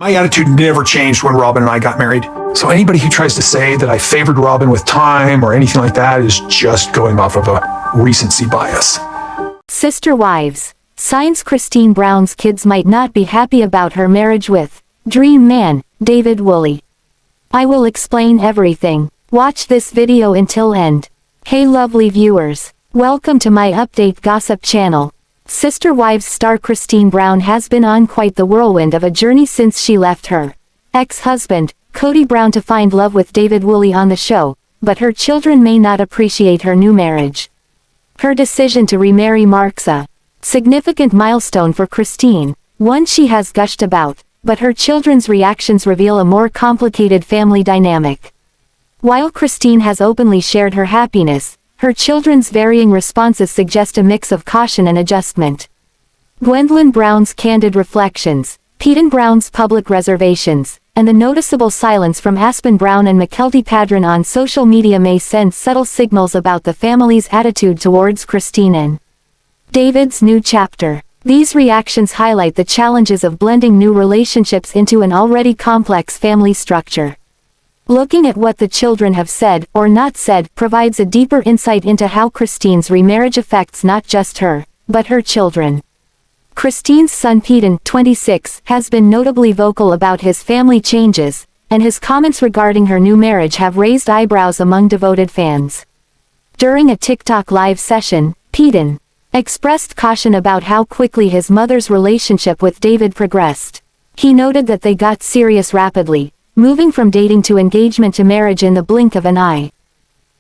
My attitude never changed when Robyn and I got married. So anybody who tries to say that I favored Robyn with time or anything like that is just going off of a recency bias. Sister wives. Signs Christine Brown's kids might not be happy about her marriage with dream man, David Woolley. I will explain everything. Watch this video until end. Hey lovely viewers. Welcome to my update gossip channel. Sister Wives star Christine Brown has been on quite the whirlwind of a journey since she left her ex-husband, Kody Brown, to find love with David Woolley on the show, but her children may not appreciate her new marriage. Her decision to remarry marks a significant milestone for Christine, one she has gushed about, but her children's reactions reveal a more complicated family dynamic. While Christine has openly shared her happiness, her children's varying responses suggest a mix of caution and adjustment. Gwendolyn Brown's candid reflections, Peyton Brown's public reservations, and the noticeable silence from Aspen Brown and Mykelti on social media may send subtle signals about the family's attitude towards Christine and David's new chapter. These reactions highlight the challenges of blending new relationships into an already complex family structure. Looking at what the children have said, or not said, provides a deeper insight into how Christine's remarriage affects not just her, but her children. Christine's son Peyton, 26, has been notably vocal about his family changes, and his comments regarding her new marriage have raised eyebrows among devoted fans. During a TikTok live session, Peyton expressed caution about how quickly his mother's relationship with David progressed. He noted that they got serious rapidly, moving from dating to engagement to marriage in the blink of an eye.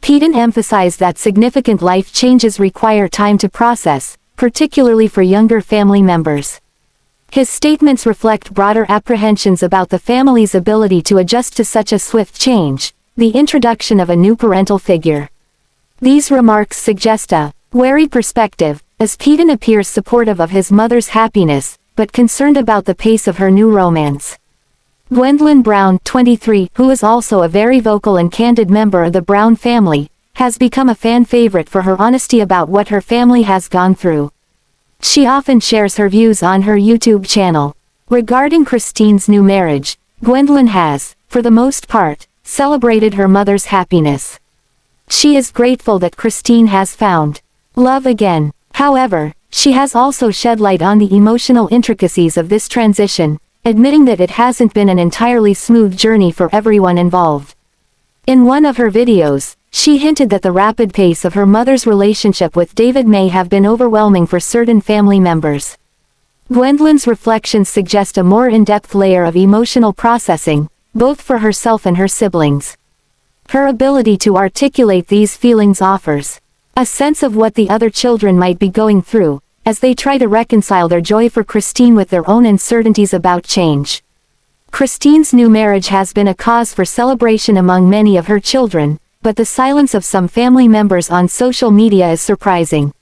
Peyton emphasized that significant life changes require time to process, particularly for younger family members. His statements reflect broader apprehensions about the family's ability to adjust to such a swift change, the introduction of a new parental figure. These remarks suggest a wary perspective, as Peyton appears supportive of his mother's happiness, but concerned about the pace of her new romance. Gwendolyn Brown, 23, who is also a very vocal and candid member of the Brown family, has become a fan favorite for her honesty about what her family has gone through. She often shares her views on her YouTube channel. Regarding Christine's new marriage, Gwendolyn has, for the most part, celebrated her mother's happiness. She is grateful that Christine has found love again. However, she has also shed light on the emotional intricacies of this transition, admitting that it hasn't been an entirely smooth journey for everyone involved. In one of her videos, she hinted that the rapid pace of her mother's relationship with David may have been overwhelming for certain family members. Gwendolyn's reflections suggest a more in-depth layer of emotional processing, both for herself and her siblings. Her ability to articulate these feelings offers a sense of what the other children might be going through, as they try to reconcile their joy for Christine with their own uncertainties about change. Christine's new marriage has been a cause for celebration among many of her children, but the silence of some family members on social media is surprising.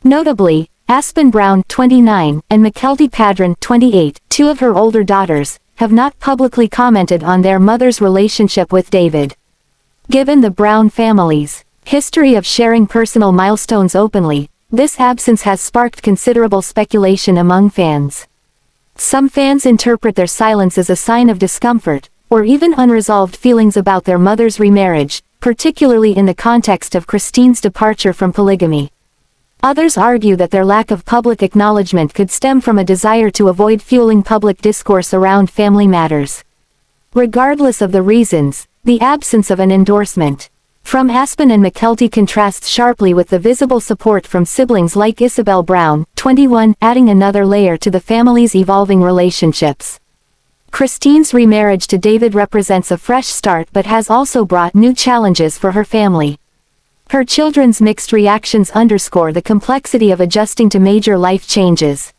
Notably, Aspen Brown, 29, and Mykelti, 28, two of her older daughters, have not publicly commented on their mother's relationship with David. Given the Brown family's history of sharing personal milestones openly, this absence has sparked considerable speculation among fans. Some fans interpret their silence as a sign of discomfort, or even unresolved feelings about their mother's remarriage, particularly in the context of Christine's departure from polygamy. Others argue that their lack of public acknowledgement could stem from a desire to avoid fueling public discourse around family matters. Regardless of the reasons, the absence of an endorsement from Aspen and Mykelti contrasts sharply with the visible support from siblings like Ipbw Brown, 21, adding another layer to the family's evolving relationships. Christine's remarriage to David represents a fresh start but has also brought new challenges for her family. Her children's mixed reactions underscore the complexity of adjusting to major life changes.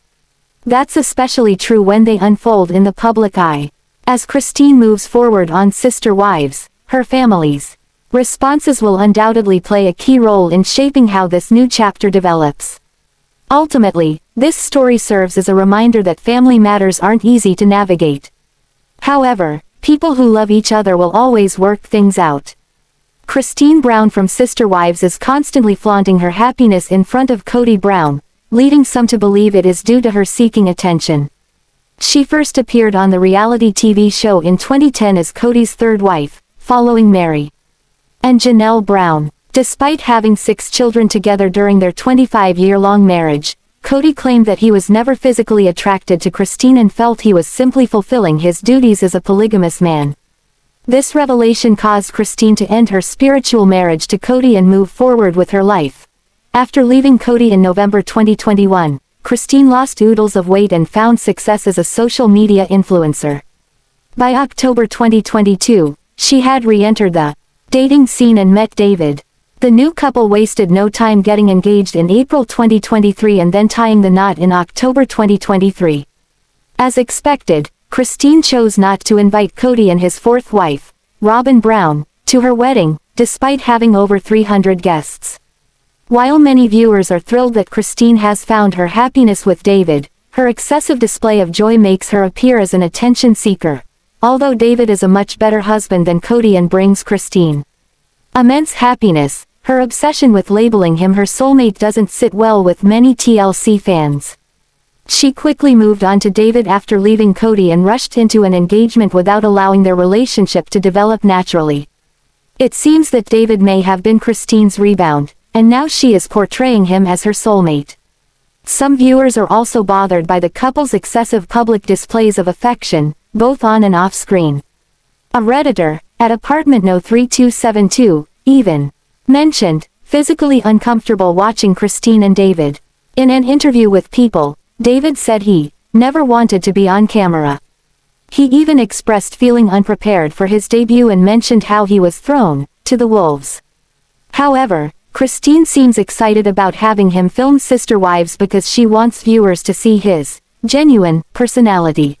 That's especially true when they unfold in the public eye. As Christine moves forward on Sister Wives, her family's responses will undoubtedly play a key role in shaping how this new chapter develops. Ultimately, this story serves as a reminder that family matters aren't easy to navigate. However, people who love each other will always work things out. Christine Brown from Sister Wives is constantly flaunting her happiness in front of Kody Brown, leading some to believe it is due to her seeking attention. She first appeared on the reality TV show in 2010 as Kody's third wife, following Meri and Janelle Brown. Despite having 6 children together during their 25-year-long marriage, Kody claimed that he was never physically attracted to Christine and felt he was simply fulfilling his duties as a polygamous man. This revelation caused Christine to end her spiritual marriage to Kody and move forward with her life. After leaving Kody in November 2021, Christine lost oodles of weight and found success as a social media influencer. By October 2022, she had re-entered the dating scene and met David. The new couple wasted no time getting engaged in April 2023 and then tying the knot in October 2023. As expected, Christine chose not to invite Kody and his fourth wife, Robyn Brown, to her wedding, despite having over 300 guests. While many viewers are thrilled that Christine has found her happiness with David, her excessive display of joy makes her appear as an attention seeker. Although David is a much better husband than Kody and brings Christine immense happiness, her obsession with labeling him her soulmate doesn't sit well with many TLC fans. She quickly moved on to David after leaving Kody and rushed into an engagement without allowing their relationship to develop naturally. It seems that David may have been Christine's rebound, and now she is portraying him as her soulmate. Some viewers are also bothered by the couple's excessive public displays of affection, both on and off screen. A Redditor, at apartment no 3272, even mentioned physically uncomfortable watching Christine and David. In an interview with People, David said he never wanted to be on camera. He even expressed feeling unprepared for his debut and mentioned how he was thrown to the wolves. However, Christine seems excited about having him film Sister Wives because she wants viewers to see his genuine personality.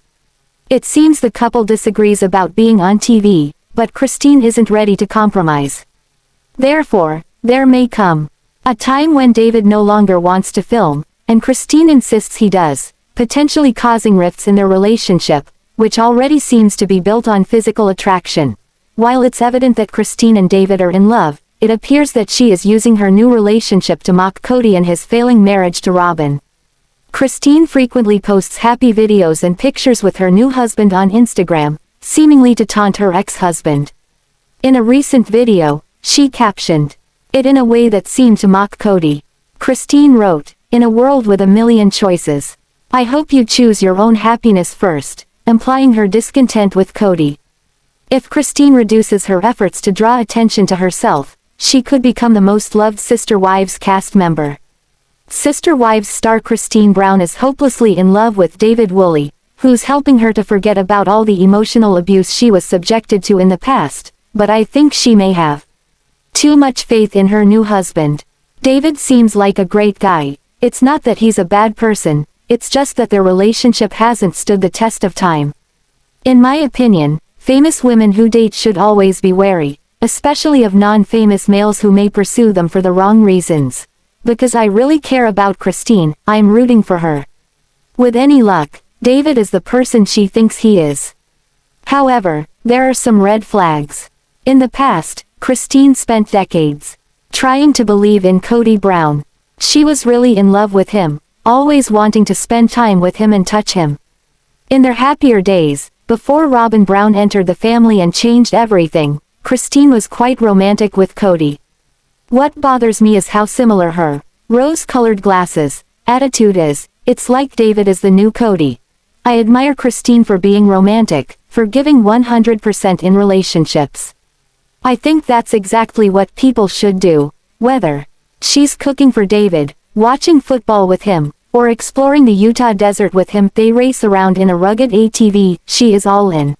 It seems the couple disagrees about being on TV, but Christine isn't ready to compromise. Therefore, there may come a time when David no longer wants to film, and Christine insists he does, potentially causing rifts in their relationship, which already seems to be built on physical attraction. While it's evident that Christine and David are in love, it appears that she is using her new relationship to mock Kody and his failing marriage to Robyn. Christine frequently posts happy videos and pictures with her new husband on Instagram, seemingly to taunt her ex-husband. In a recent video, she captioned it in a way that seemed to mock Kody. Christine wrote, "In a world with a million choices, I hope you choose your own happiness first," implying her discontent with Kody. If Christine reduces her efforts to draw attention to herself, she could become the most loved Sister Wives cast member. Sister Wives star Christine Brown is hopelessly in love with David Woolley, who's helping her to forget about all the emotional abuse she was subjected to in the past, but I think she may have too much faith in her new husband. David seems like a great guy. It's not that he's a bad person, it's just that their relationship hasn't stood the test of time. In my opinion, famous women who date should always be wary, especially of non-famous males who may pursue them for the wrong reasons. Because I really care about Christine, I'm rooting for her. With any luck, David is the person she thinks he is. However, there are some red flags. In the past, Christine spent decades trying to believe in Kody Brown. She was really in love with him, always wanting to spend time with him and touch him. In their happier days, before Robyn Brown entered the family and changed everything, Christine was quite romantic with Kody. What bothers me is how similar her rose-colored glasses attitude is. It's like David is the new Kody. I admire Christine for being romantic, for giving 100% in relationships. I think that's exactly what people should do, whether she's cooking for David, watching football with him, or exploring the Utah desert with him. They race around in a rugged ATV, she is all in.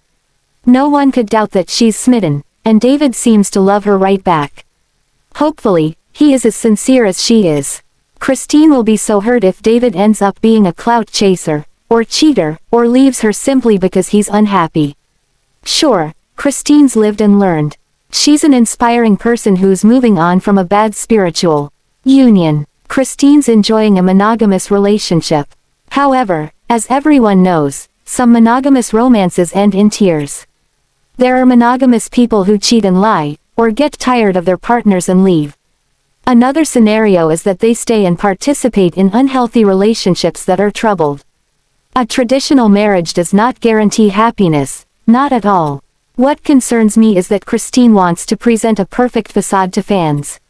No one could doubt that she's smitten, and David seems to love her right back. Hopefully, he is as sincere as she is. Christine will be so hurt if David ends up being a clout chaser, or cheater, or leaves her simply because he's unhappy. Sure, Christine's lived and learned. She's an inspiring person who's moving on from a bad spiritual union. Christine's enjoying a monogamous relationship. However, as everyone knows, some monogamous romances end in tears. There are monogamous people who cheat and lie, or get tired of their partners and leave. Another scenario is that they stay and participate in unhealthy relationships that are troubled. A traditional marriage does not guarantee happiness, not at all. What concerns me is that Christine wants to present a perfect facade to fans.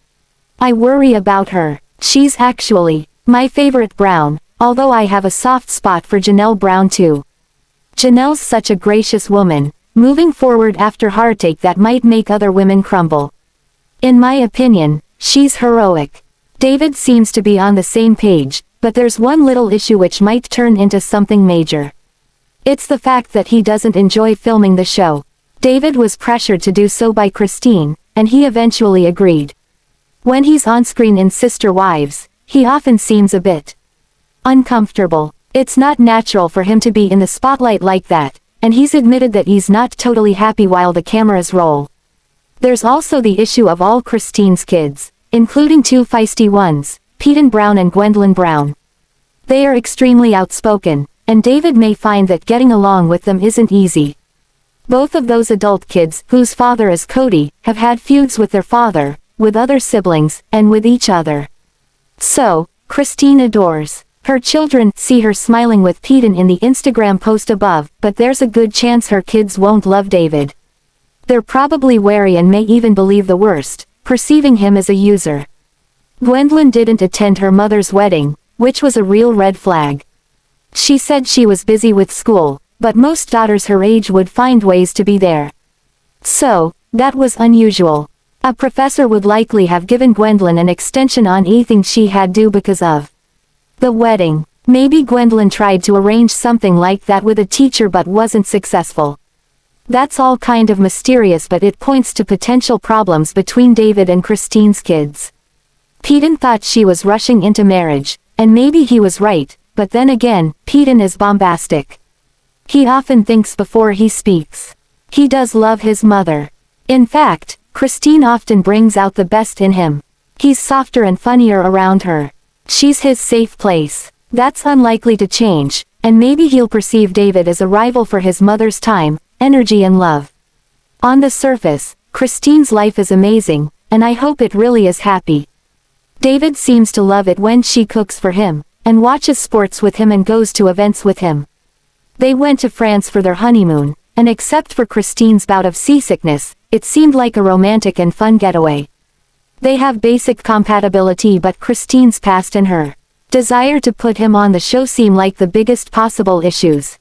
I worry about her. She's actually my favorite Brown, although I have a soft spot for Janelle Brown too. Janelle's such a gracious woman, moving forward after heartache that might make other women crumble. In my opinion, she's heroic. David seems to be on the same page, but there's one little issue which might turn into something major. It's the fact that he doesn't enjoy filming the show. David was pressured to do so by Christine, and he eventually agreed. When he's on screen in Sister Wives, he often seems a bit uncomfortable. It's not natural for him to be in the spotlight like that, and he's admitted that he's not totally happy while the cameras roll. There's also the issue of all Christine's kids, including two feisty ones, Peyton Brown and Gwendolyn Brown. They are extremely outspoken, and David may find that getting along with them isn't easy. Both of those adult kids, whose father is Kody, have had feuds with their father, with other siblings, and with each other. So, Christine adores her children, see her smiling with Peyton in the Instagram post above, but there's a good chance her kids won't love David. They're probably wary and may even believe the worst, perceiving him as a user. Gwendolyn didn't attend her mother's wedding, which was a real red flag. She said she was busy with school, but most daughters her age would find ways to be there. So, that was unusual. A professor would likely have given Gwendolyn an extension on anything she had due because of the wedding. Maybe Gwendolyn tried to arrange something like that with a teacher but wasn't successful. That's all kind of mysterious, but it points to potential problems between David and Christine's kids. Peyton thought she was rushing into marriage, and maybe he was right, but then again, Peyton is bombastic. He often thinks before he speaks. He does love his mother. In fact, Christine often brings out the best in him. He's softer and funnier around her. She's his safe place. That's unlikely to change, and maybe he'll perceive David as a rival for his mother's time, energy and love. On the surface, Christine's life is amazing, and I hope it really is happy. David seems to love it when she cooks for him, and watches sports with him and goes to events with him. They went to France for their honeymoon, and except for Christine's bout of seasickness, it seemed like a romantic and fun getaway. They have basic compatibility, but Christine's past and her desire to put him on the show seem like the biggest possible issues.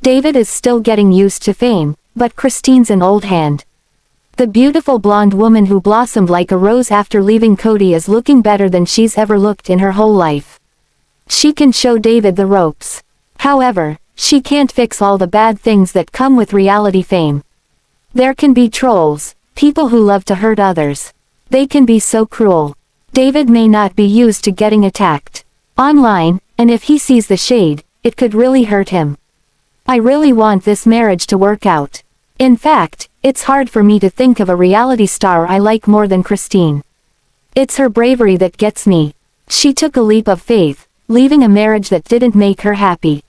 David is still getting used to fame, but Christine's an old hand. The beautiful blonde woman who blossomed like a rose after leaving Kody is looking better than she's ever looked in her whole life. She can show David the ropes. However, she can't fix all the bad things that come with reality fame. There can be trolls, people who love to hurt others. They can be so cruel. David may not be used to getting attacked online, and if he sees the shade, it could really hurt him. I really want this marriage to work out. In fact, it's hard for me to think of a reality star I like more than Christine. It's her bravery that gets me. She took a leap of faith, leaving a marriage that didn't make her happy.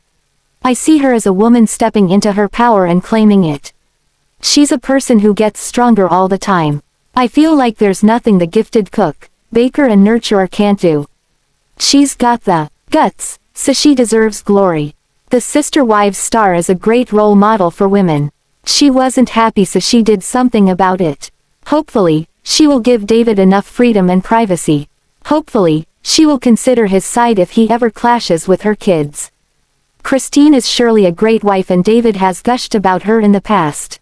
I see her as a woman stepping into her power and claiming it. She's a person who gets stronger all the time. I feel like there's nothing the gifted cook, baker and nurturer can't do. She's got the guts, so she deserves glory. The Sister Wives star is a great role model for women. She wasn't happy, so she did something about it. Hopefully, she will give David enough freedom and privacy. Hopefully, she will consider his side if he ever clashes with her kids. Christine is surely a great wife, and David has gushed about her in the past.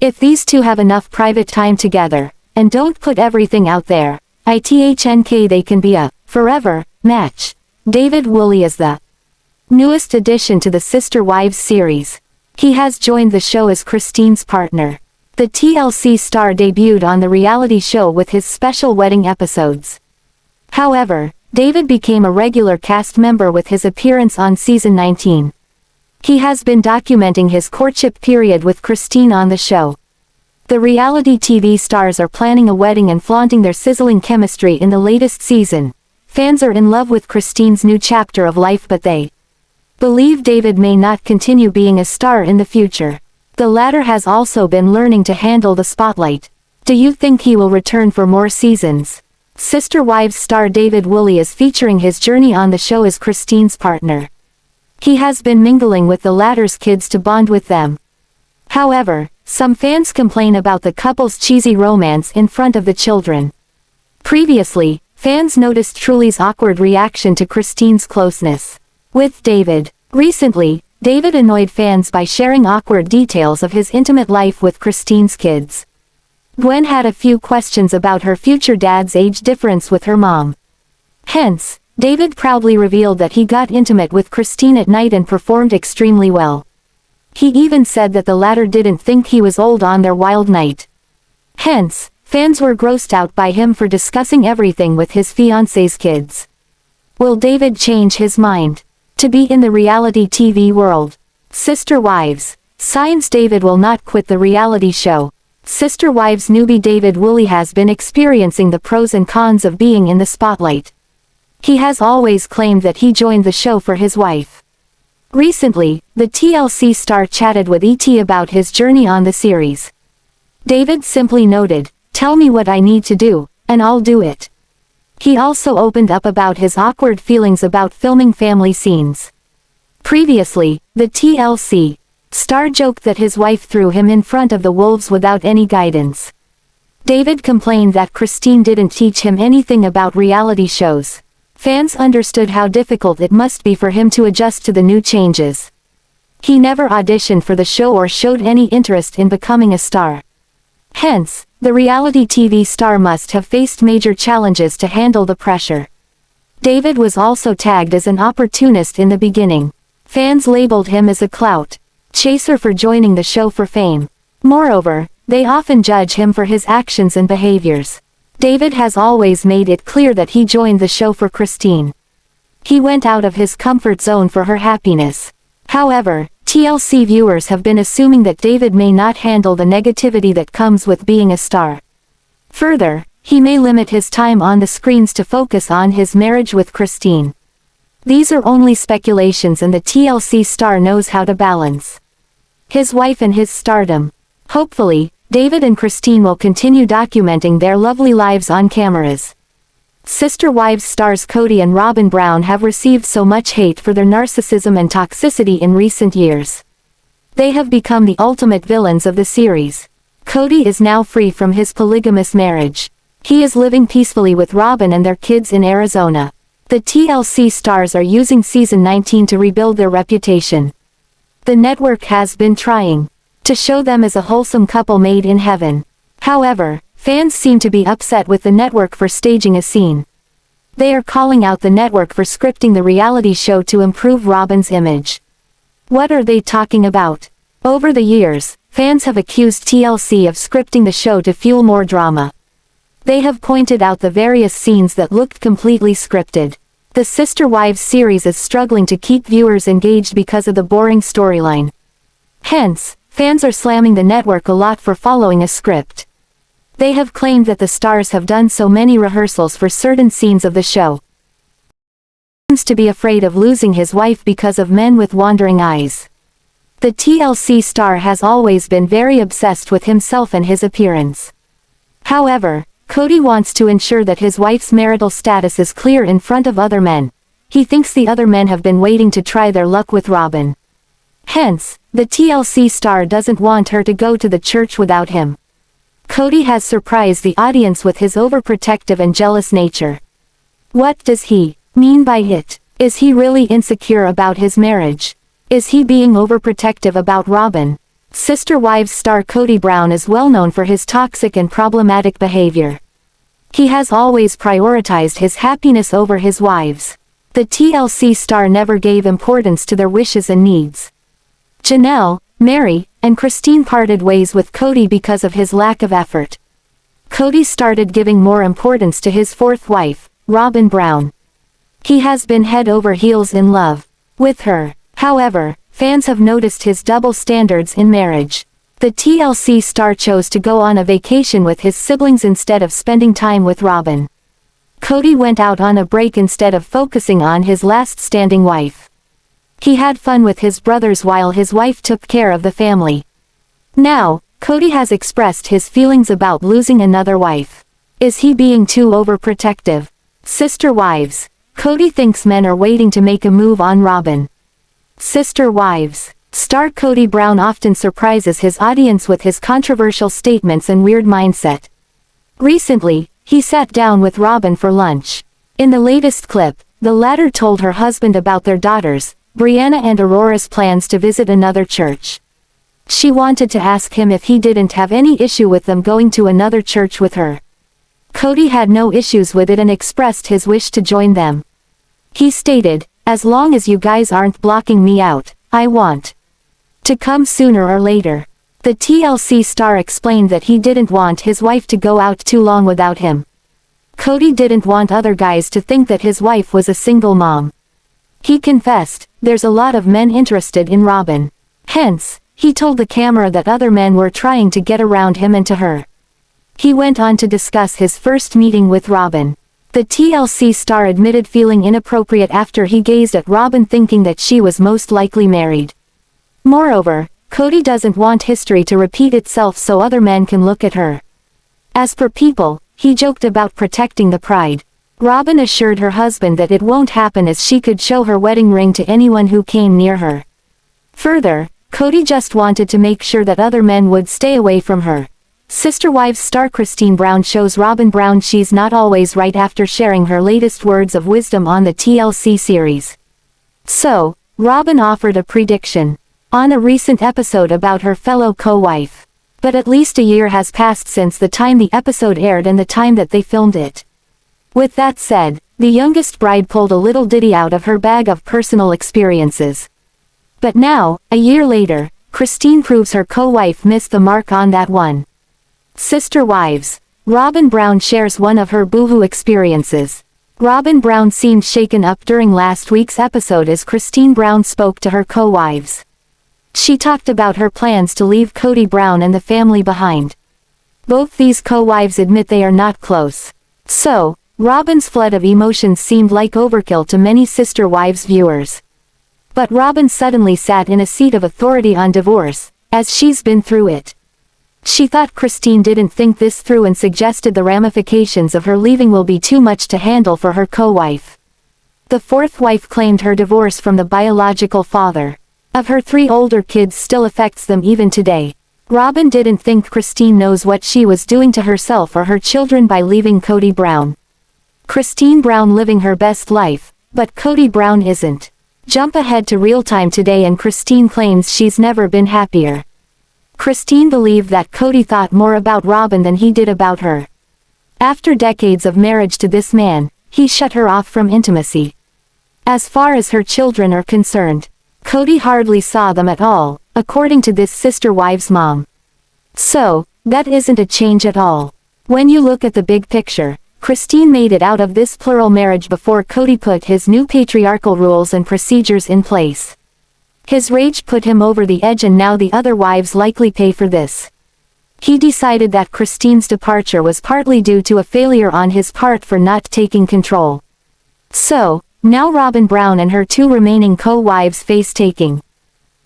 If these two have enough private time together, and don't put everything out there, they can be a forever match. David Woolley is the newest addition to the Sister Wives series. He has joined the show as Christine's partner. The TLC star debuted on the reality show with his special wedding episodes. However, David became a regular cast member with his appearance on season 19. He has been documenting his courtship period with Christine on the show. The reality TV stars are planning a wedding and flaunting their sizzling chemistry in the latest season. Fans are in love with Christine's new chapter of life, but they believe David may not continue being a star in the future. The latter has also been learning to handle the spotlight. Do you think he will return for more seasons? Sister Wives star David Woolley is featuring his journey on the show as Christine's partner. He has been mingling with the latter's kids to bond with them. However, some fans complain about the couple's cheesy romance in front of the children. Previously, fans noticed Truly's awkward reaction to Christine's closeness with David. Recently, David annoyed fans by sharing awkward details of his intimate life with Christine's kids. Gwen had a few questions about her future dad's age difference with her mom. Hence, David proudly revealed that he got intimate with Christine at night and performed extremely well. He even said that the latter didn't think he was old on their wild night. Hence, fans were grossed out by him for discussing everything with his fiancé's kids. Will David change his mind to be in the reality TV world? Sister Wives. Signs David will not quit the reality show. Sister Wives newbie David Woolley has been experiencing the pros and cons of being in the spotlight. He has always claimed that he joined the show for his wife. Recently, the TLC star chatted with ET about his journey on the series. David simply noted, "Tell me what I need to do, and I'll do it." He also opened up about his awkward feelings about filming family scenes. Previously, the TLC star joked that his wife threw him in front of the wolves without any guidance. David complained that Christine didn't teach him anything about reality shows. Fans understood how difficult it must be for him to adjust to the new changes. He never auditioned for the show or showed any interest in becoming a star. Hence, the reality TV star must have faced major challenges to handle the pressure. David was also tagged as an opportunist in the beginning. Fans labeled him as a clout chaser for joining the show for fame. Moreover, they often judge him for his actions and behaviors. David has always made it clear that he joined the show for Christine. He went out of his comfort zone for her happiness. However, TLC viewers have been assuming that David may not handle the negativity that comes with being a star. Further, he may limit his time on the screens to focus on his marriage with Christine. These are only speculations, and the TLC star knows how to balance his wife and his stardom. Hopefully, David and Christine will continue documenting their lovely lives on cameras. Sister Wives stars Kody and Robyn Brown have received so much hate for their narcissism and toxicity in recent years. They have become the ultimate villains of the series. Kody is now free from his polygamous marriage. He is living peacefully with Robyn and their kids in Arizona. The TLC stars are using season 19 to rebuild their reputation. The network has been trying to show them as a wholesome couple made in heaven. However, fans seem to be upset with the network for staging a scene. They are calling out the network for scripting the reality show to improve Robyn's image. What are they talking about? Over the years, fans have accused TLC of scripting the show to fuel more drama. They have pointed out the various scenes that looked completely scripted. The Sister Wives series is struggling to keep viewers engaged because of the boring storyline. Hence, fans are slamming the network a lot for following a script. They have claimed that the stars have done so many rehearsals for certain scenes of the show. He seems to be afraid of losing his wife because of men with wandering eyes. The TLC star has always been very obsessed with himself and his appearance. However, Kody wants to ensure that his wife's marital status is clear in front of other men. He thinks the other men have been waiting to try their luck with Robyn. Hence, the TLC star doesn't want her to go to the church without him. Kody has surprised the audience with his overprotective and jealous nature. What does he mean by it? Is he really insecure about his marriage? Is he being overprotective about Robyn? Sister Wives star Kody Brown is well known for his toxic and problematic behavior. He has always prioritized his happiness over his wives. The TLC star never gave importance to their wishes and needs. Janelle, Meri, and Christine parted ways with Kody because of his lack of effort. Kody started giving more importance to his fourth wife, Robyn Brown. He has been head over heels in love with her. However, fans have noticed his double standards in marriage. The TLC star chose to go on a vacation with his siblings instead of spending time with Robyn. Kody went out on a break instead of focusing on his last standing wife. He had fun with his brothers while his wife took care of the family. Now, Kody has expressed his feelings about losing another wife. Is he being too overprotective? Sister Wives. Kody thinks men are waiting to make a move on Robyn. Sister Wives. Star Kody Brown often surprises his audience with his controversial statements and weird mindset. Recently, he sat down with Robyn for lunch. In the latest clip, the latter told her husband about their daughters, Brianna and Aurora's plans to visit another church. She wanted to ask him if he didn't have any issue with them going to another church with her. Kody had no issues with it and expressed his wish to join them. He stated, "As long as you guys aren't blocking me out, I want to come sooner or later." The TLC star explained that he didn't want his wife to go out too long without him. Kody didn't want other guys to think that his wife was a single mom. He confessed, "There's a lot of men interested in Robyn." Hence, he told the camera that other men were trying to get around him and to her. He went on to discuss his first meeting with Robyn. The TLC star admitted feeling inappropriate after he gazed at Robyn thinking that she was most likely married. Moreover, Kody doesn't want history to repeat itself so other men can look at her. As per People, he joked about protecting the pride. Robyn assured her husband that it won't happen as she could show her wedding ring to anyone who came near her. Further, Kody just wanted to make sure that other men would stay away from her. Sister Wives star Christine Brown shows Robyn Brown she's not always right after sharing her latest words of wisdom on the TLC series. So, Robyn offered a prediction on a recent episode about her fellow co-wife. But at least a year has passed since the time the episode aired and the time that they filmed it. With that said, the youngest bride pulled a little ditty out of her bag of personal experiences. But now, a year later, Christine proves her co-wife missed the mark on that one. Sister Wives. Robyn Brown shares one of her boohoo experiences. Robyn Brown seemed shaken up during last week's episode as Christine Brown spoke to her co-wives. She talked about her plans to leave Kody Brown and the family behind. Both these co-wives admit they are not close. So, Robyn's flood of emotions seemed like overkill to many Sister Wives viewers. But Robyn suddenly sat in a seat of authority on divorce, as she's been through it. She thought Christine didn't think this through and suggested the ramifications of her leaving will be too much to handle for her co-wife. The fourth wife claimed her divorce from the biological father of her 3 older kids still affects them even today. Robyn didn't think Christine knows what she was doing to herself or her children by leaving Kody Brown. Christine Brown living her best life, but Kody Brown isn't. Jump ahead to real time today and Christine claims she's never been happier. Christine believed that Kody thought more about Robyn than he did about her. After decades of marriage to this man, he shut her off from intimacy. As far as her children are concerned, Kody hardly saw them at all, according to this Sister Wives mom. So, that isn't a change at all. When you look at the big picture, Christine made it out of this plural marriage before Kody put his new patriarchal rules and procedures in place. His rage put him over the edge and now the other wives likely pay for this. He decided that Christine's departure was partly due to a failure on his part for not taking control. So, now Robyn Brown and her 2 remaining co-wives face taking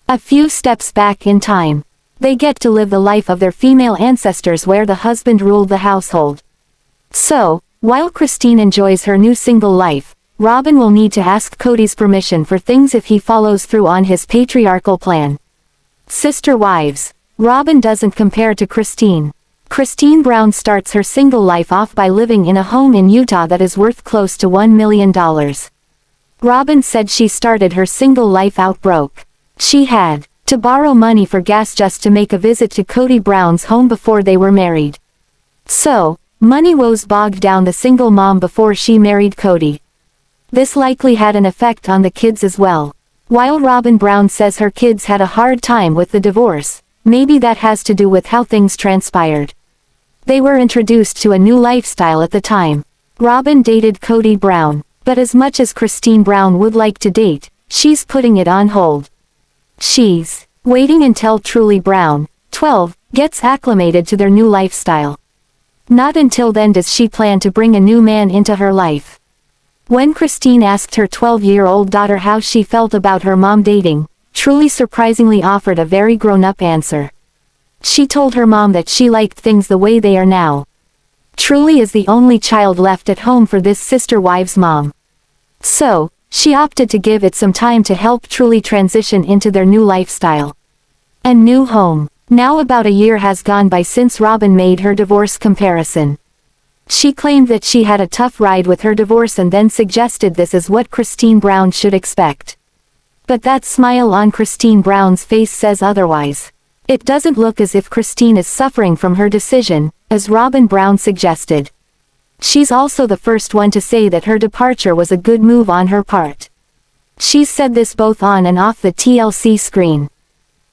a few steps back in time. They get to live the life of their female ancestors where the husband ruled the household. So, while Christine enjoys her new single life, Robyn will need to ask Kody's permission for things if he follows through on his patriarchal plan. Sister Wives. Robyn doesn't compare to Christine. Christine Brown starts her single life off by living in a home in Utah that is worth close to $1 million. Robyn said she started her single life out broke. She had to borrow money for gas just to make a visit to Kody Brown's home before they were married. So, money woes bogged down the single mom before she married Kody. This likely had an effect on the kids as well. While Robyn Brown says her kids had a hard time with the divorce, maybe that has to do with how things transpired. They were introduced to a new lifestyle at the time. Robyn dated Kody Brown, but as much as Christine Brown would like to date, she's putting it on hold. She's waiting until Truly Brown, 12, gets acclimated to their new lifestyle. Not until then does she plan to bring a new man into her life. When Christine asked her 12-year-old daughter how she felt about her mom dating, Truly surprisingly offered a very grown-up answer. She told her mom that she liked things the way they are now. Truly is the only child left at home for this Sister Wives mom. So, she opted to give it some time to help truly transition into their new lifestyle and new home. Now about a year has gone by since Robyn made her divorce comparison. She claimed that she had a tough ride with her divorce and then suggested this is what Christine Brown should expect. But that smile on Christine Brown's face says otherwise. It doesn't look as if Christine is suffering from her decision, as Robyn Brown suggested. She's also the first one to say that her departure was a good move on her part. She's said this both on and off the TLC screen.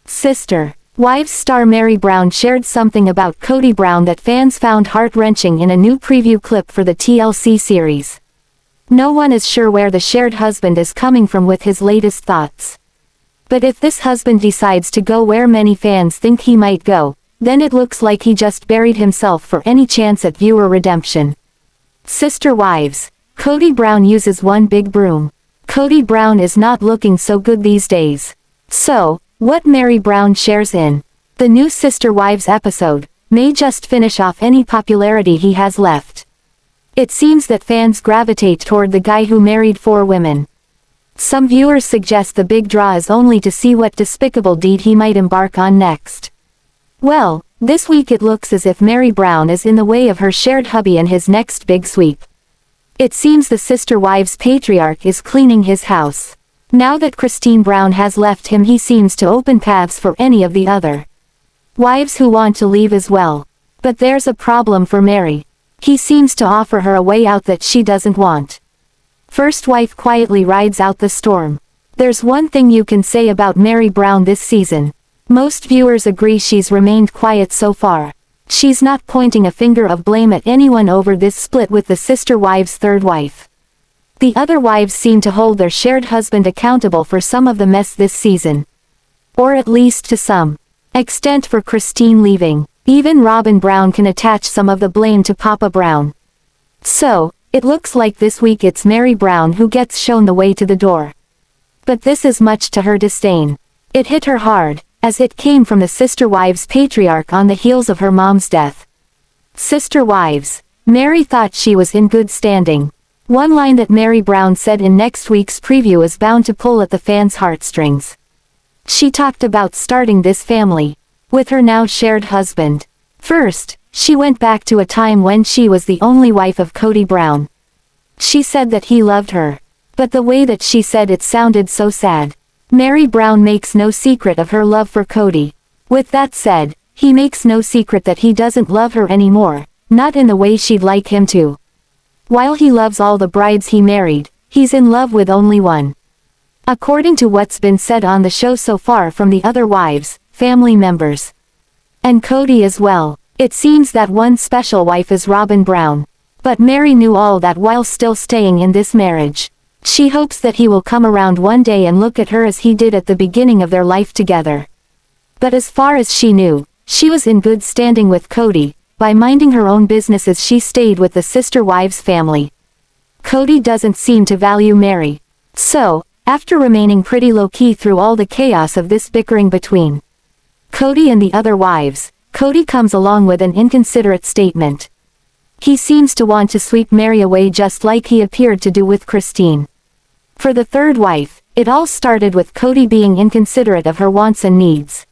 Sister Wives star Meri Brown shared something about Kody Brown that fans found heart-wrenching in a new preview clip for the TLC series. No one is sure where the shared husband is coming from with his latest thoughts. But if this husband decides to go where many fans think he might go, then it looks like he just buried himself for any chance at viewer redemption. Sister Wives. Kody Brown uses one big broom. Kody Brown is not looking so good these days. So, what Meri Brown shares in the new Sister Wives episode may just finish off any popularity he has left. It seems that fans gravitate toward the guy who married 4 women. Some viewers suggest the big draw is only to see what despicable deed he might embark on next. Well, this week it looks as if Meri Brown is in the way of her shared hubby and his next big sweep. It seems the Sister Wives patriarch is cleaning his house. Now that Christine Brown has left him, he seems to open paths for any of the other wives who want to leave as well. But there's a problem for Meri. He seems to offer her a way out that she doesn't want. First wife quietly rides out the storm. There's one thing you can say about Meri Brown this season. Most viewers agree she's remained quiet so far. She's not pointing a finger of blame at anyone over this split with the Sister Wives' third wife. The other wives seem to hold their shared husband accountable for some of the mess this season. Or at least to some extent for Christine leaving. Even Robyn Brown can attach some of the blame to Papa Brown. So, it looks like this week it's Meri Brown who gets shown the way to the door. But this is much to her disdain. It hit her hard, as it came from the Sister Wives patriarch on the heels of her mom's death. Sister Wives. Meri thought she was in good standing. One line that Meri Brown said in next week's preview is bound to pull at the fans' heartstrings. She talked about starting this family with her now shared husband. First, she went back to a time when she was the only wife of Kody Brown. She said that he loved her. But the way that she said it sounded so sad. Meri Brown makes no secret of her love for Kody. With that said, he makes no secret that he doesn't love her anymore, not in the way she'd like him to. While he loves all the brides he married, he's in love with only one. According to what's been said on the show so far from the other wives, family members, and Kody as well, it seems that one special wife is Robyn Brown. But Meri knew all that while still staying in this marriage. She hopes that he will come around one day and look at her as he did at the beginning of their life together. But as far as she knew, she was in good standing with Kody, by minding her own business as she stayed with the Sister Wives family. Kody doesn't seem to value Meri. So, after remaining pretty low-key through all the chaos of this bickering between Kody and the other wives, Kody comes along with an inconsiderate statement. He seems to want to sweep Meri away just like he appeared to do with Christine. For the third wife, it all started with Kody being inconsiderate of her wants and needs.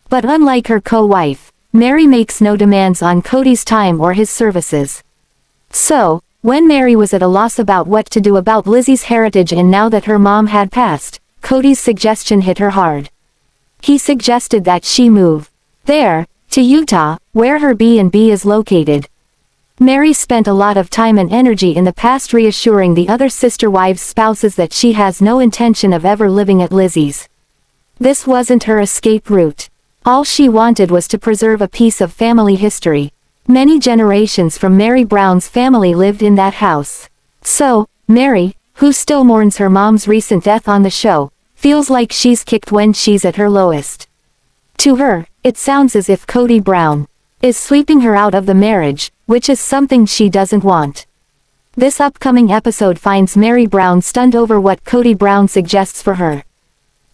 But unlike her co-wife, Meri makes no demands on Kody's time or his services. So, when Meri was at a loss about what to do about Lizzie's heritage and now that her mom had passed, Kody's suggestion hit her hard. He suggested that she move there, to Utah, where her B&B is located. Meri spent a lot of time and energy in the past reassuring the other Sister Wives' spouses that she has no intention of ever living at Lizzie's. This wasn't her escape route. All she wanted was to preserve a piece of family history. Many generations from Meri Brown's family lived in that house. So, Meri, who still mourns her mom's recent death on the show, feels like she's kicked when she's at her lowest. To her, it sounds as if Kody Brown is sweeping her out of the marriage, which is something she doesn't want. This upcoming episode finds Meri Brown stunned over what Kody Brown suggests for her.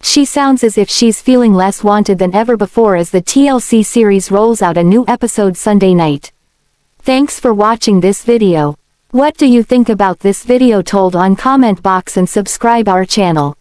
She sounds as if she's feeling less wanted than ever before as the TLC series rolls out a new episode Sunday night. Thanks for watching this video. What do you think about this video? Told on comment box and subscribe our channel.